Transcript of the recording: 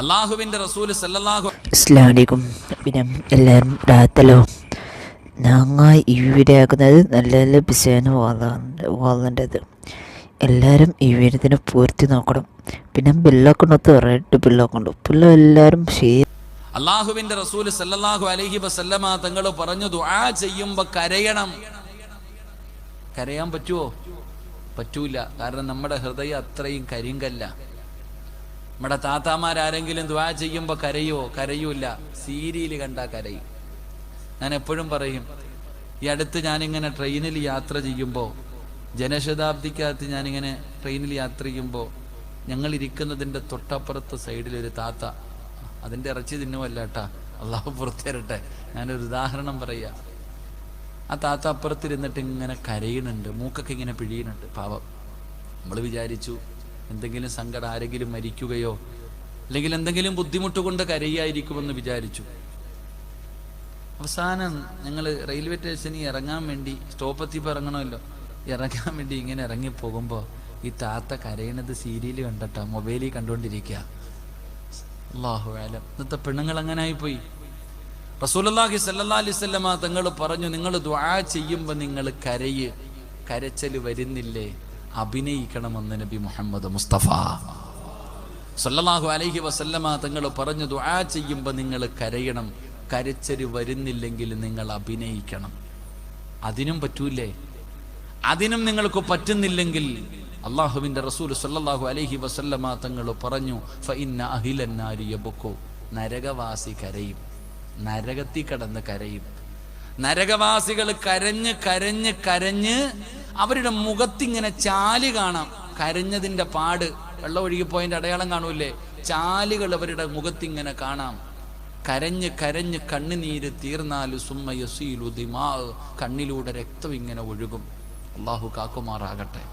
അള്ളാഹുവിൻ്റെ റസൂൽ സല്ലല്ലാഹു അസ്സലാമു അലൈക്കും. പിന്നെ എല്ലാവരും രാത്തലോ ഞങ്ങൾ ഈ വീഡിയോ ആക്കുന്നത് നല്ല നല്ല ബിസിയാണ് വാങ്ങേണ്ടത്. എല്ലാവരും ഈ വീഡിയോത്തിന് പൂർത്തി നോക്കണം. പിന്നെ ബില്ലൊക്കെ ഉണ്ടോ, റെഡ് ബില്ലൊക്കെ ഉണ്ടോ, പിന്നെ എല്ലാവരും ഷെയർ. അള്ളാഹുവിൻ്റെ റസൂൽ സല്ലല്ലാഹു അലൈഹി വസല്ലമ തങ്ങൾ പറഞ്ഞു, ദുആ ചെയ്യുമ്പോൾ കരയണം. കരയാൻ പറ്റുമോ? പറ്റൂല. കാരണം നമ്മുടെ ഹൃദയം അത്രയും കരിങ്കല്ല. നമ്മുടെ താത്താമാരാരെങ്കിലും ദുആ ചെയ്യുമ്പോൾ കരയോ? കരയൂല. സീരിയൽ കണ്ടാൽ കരയും. ഞാൻ എപ്പോഴും പറയും, ഈ അടുത്ത് ഞാനിങ്ങനെ ട്രെയിനിൽ യാത്ര ചെയ്യുമ്പോൾ, ജനശതാബ്ദിക്കകത്ത് ഞാനിങ്ങനെ ട്രെയിനിൽ യാത്ര ചെയ്യുമ്പോൾ, ഞങ്ങളിരിക്കുന്നതിൻ്റെ തൊട്ടപ്പുറത്തെ സൈഡിലൊരു താത്ത, അതിൻ്റെ ഇറച്ചി തിന്നുമല്ല കേട്ടാ, അള്ളാഹു പുറത്തേരട്ടെ, ഞാനൊരു ഉദാഹരണം പറയാം. ആ താത്ത അപ്പുറത്തിരുന്നിട്ട് ഇങ്ങനെ കരയുന്നുണ്ട്, മൂക്കൊക്കെ ഇങ്ങനെ പിഴിയുന്നുണ്ട്. പാവം. നമ്മൾ വിചാരിച്ചു എന്തെങ്കിലും സങ്കടം, ആരെങ്കിലും മരിക്കുകയോ അല്ലെങ്കിൽ എന്തെങ്കിലും ബുദ്ധിമുട്ട് കൊണ്ട് കരയായിരിക്കുമെന്ന് വിചാരിച്ചു. അവസാനം ഞങ്ങൾ റെയിൽവേ സ്റ്റേഷനിൽ ഇറങ്ങാൻ വേണ്ടി, സ്റ്റോപ്പെത്തിയപ്പോൾ ഇറങ്ങണമല്ലോ, ഇറങ്ങാൻ വേണ്ടി ഇങ്ങനെ ഇറങ്ങിപ്പോകുമ്പോൾ ഈ താത്ത കരയണത് സീരിയൽ കണ്ടിട്ടാ, മൊബൈലിൽ കണ്ടുകൊണ്ടിരിക്കുക. അല്ലാഹു അലം. ഇന്നത്തെ പെണ്ണുങ്ങൾ അങ്ങനായിപ്പോയി. റസൂലുള്ളാഹി സ്വല്ലല്ലാഹി അലൈഹി വസല്ലമ തങ്ങൾ പറഞ്ഞു, നിങ്ങൾ ദുആ ചെയ്യുമ്പോൾ നിങ്ങൾ കരച്ചൽ വരുന്നില്ലേ, അഭിനയിക്കണമെന്ന് നബി മുഹമ്മദ് മുസ്തഫ സ്വല്ലല്ലാഹു അലൈഹി വസല്ലമ തങ്ങൾ പറഞ്ഞു, ദുആ ചെയ്യുമ്പോൾ നിങ്ങൾ കരയണം, കരച്ചൽ വരുന്നില്ലെങ്കിൽ നിങ്ങൾ അഭിനയിക്കണം. അതിനും പറ്റൂലേ? അതിനും നിങ്ങൾക്ക് പറ്റുന്നില്ലെങ്കിൽ അള്ളാഹുവിൻ്റെ റസൂൽ സ്വല്ലല്ലാഹു അലൈഹി വസല്ലമ തങ്ങൾ പറഞ്ഞു, ഫഇന്ന അഹ്ലന്നാരി യബ്കൂ, നരകവാസി കരയും, നരകത്തിൽ കിടന്ന് കരയും. നരകവാസികൾ കരഞ്ഞ് കരഞ്ഞ് കരഞ്ഞ് അവരുടെ മുഖത്തിങ്ങനെ ചാല് കാണാം, കരഞ്ഞതിൻ്റെ പാട്, വെള്ളം ഒഴുകിപ്പോയതിൻ്റെ അടയാളം കാണൂല്ലേ, ചാലുകൾ അവരുടെ മുഖത്തിങ്ങനെ കാണാം. കരഞ്ഞ് കരഞ്ഞ് കണ്ണുനീര് തീർന്നാൽ സുമ്മ യസീലു ദിമാ, കണ്ണിലൂടെ രക്തം ഇങ്ങനെ ഒഴുകും. അള്ളാഹു കാക്കുമാറാകട്ടെ.